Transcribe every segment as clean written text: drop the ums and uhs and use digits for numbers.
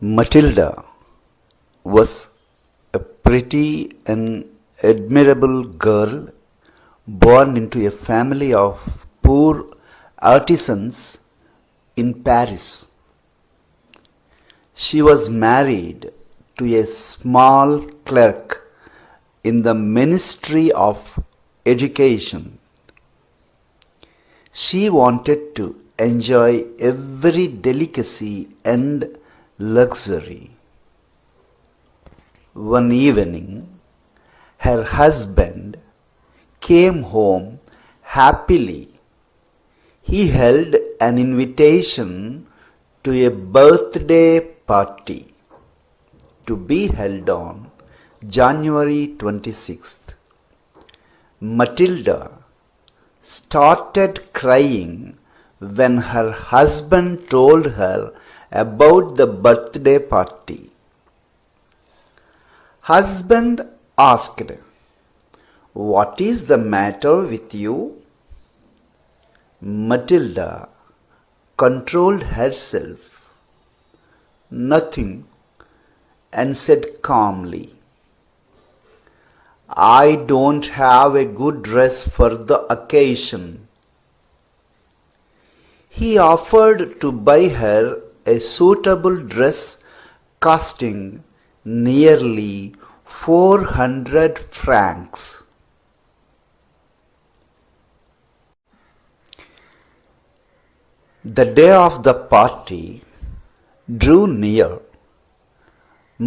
Matilda was a pretty and admirable girl born into a family of poor artisans in Paris. She was married to a small clerk in the Ministry of Education. She wanted to enjoy every delicacy and luxury. One evening, her husband came home happily. He held an invitation to a birthday party to be held on January 26th. Matilda started crying when her husband told her about the birthday party. Husband asked, "What is the matter with you?" Matilda controlled herself. "Nothing," and said calmly, "I don't have a good dress for the occasion." He offered to buy her a suitable dress costing nearly 400 francs. The day of the party drew near.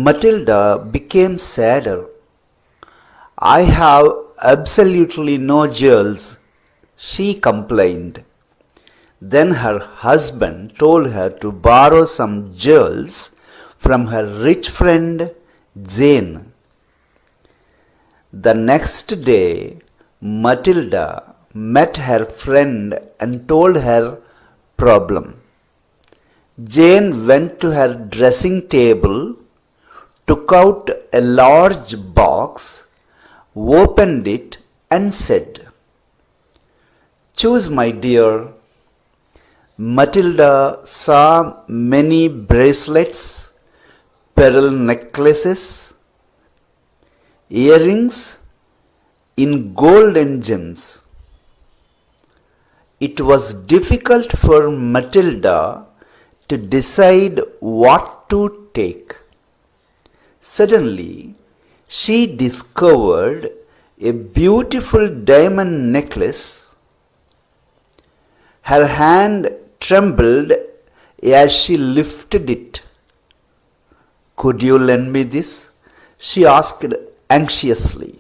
Matilda became sadder. "I have absolutely no jewels," she complained. Then her husband told her to borrow some jewels from her rich friend Jane. The next day, Matilda met her friend and told her problem. Jane went to her dressing table, took out a large box, opened it, and said, "Choose, my dear." Matilda saw many bracelets, pearl necklaces, earrings in gold and gems. It was difficult for Matilda to decide what to take. Suddenly, she discovered a beautiful diamond necklace. Her hand trembled as she lifted it. "Could you lend me this?" she asked anxiously.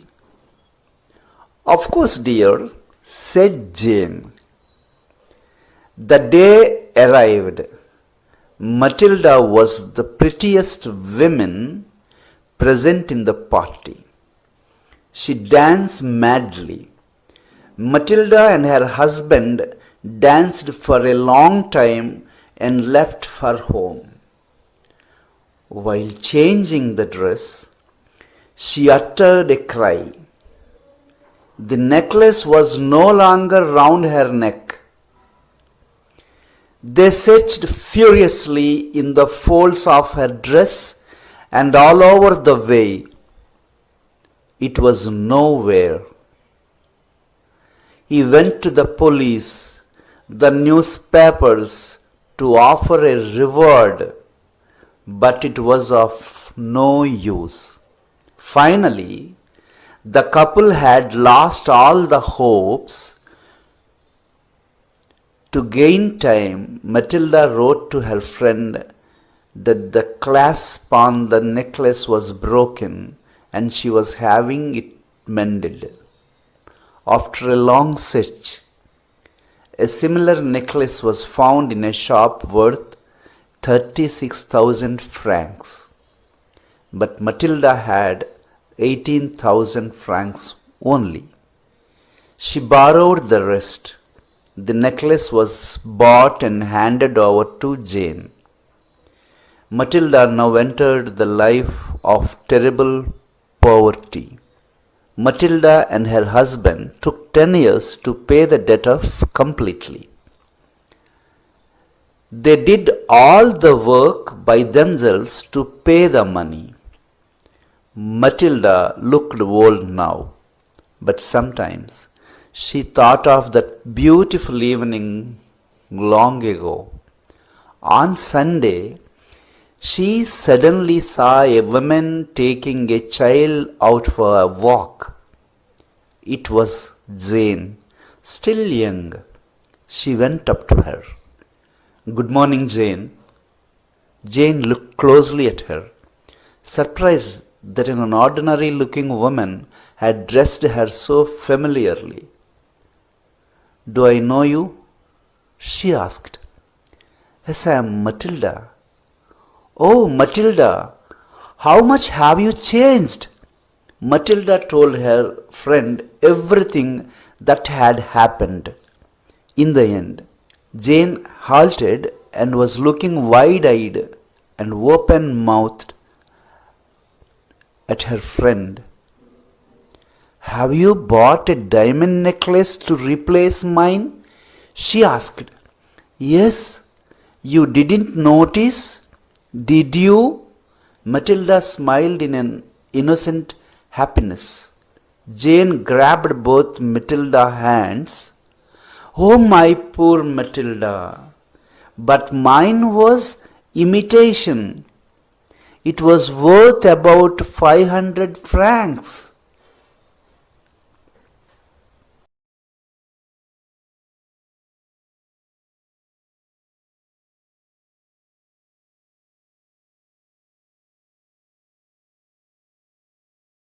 "Of course, dear," said Jane. The day arrived. Matilda was the prettiest woman present in the party. She danced madly. Matilda and her husband danced for a long time and left for home. While changing the dress, she uttered a cry. The necklace was no longer round her neck. They searched furiously in the folds of her dress and all over the way. It was nowhere. He went to the police, the newspapers, to offer a reward, but it was of no use. Finally, the couple had lost all the hopes. To gain time, Matilda wrote to her friend that the clasp on the necklace was broken and she was having it mended. After a long search, a similar necklace was found in a shop worth 36,000 francs. But Matilda had 18,000 francs only. She borrowed the rest. The necklace was bought and handed over to Jane. Matilda now entered the life of terrible poverty. Matilda and her husband took 10 years to pay the debt off completely. They did all the work by themselves to pay the money. Matilda looked old now, but sometimes she thought of that beautiful evening long ago. On Sunday, she suddenly saw a woman taking a child out for a walk. It was Jane, still young. She went up to her. "Good morning, Jane." Jane looked closely at her, surprised that an ordinary looking woman had dressed her so familiarly. "Do I know you?" she asked. "Yes, I am Matilda." "Oh, Matilda, how much have you changed?" Matilda told her friend everything that had happened. In the end, Jane halted and was looking wide-eyed and open-mouthed at her friend. "Have you bought a diamond necklace to replace mine?" she asked. "Yes, you didn't notice, did you?" Matilda smiled in an innocent happiness. Jane grabbed both Matilda's hands. "Oh, my poor Matilda! But mine was imitation. It was worth about 500 francs.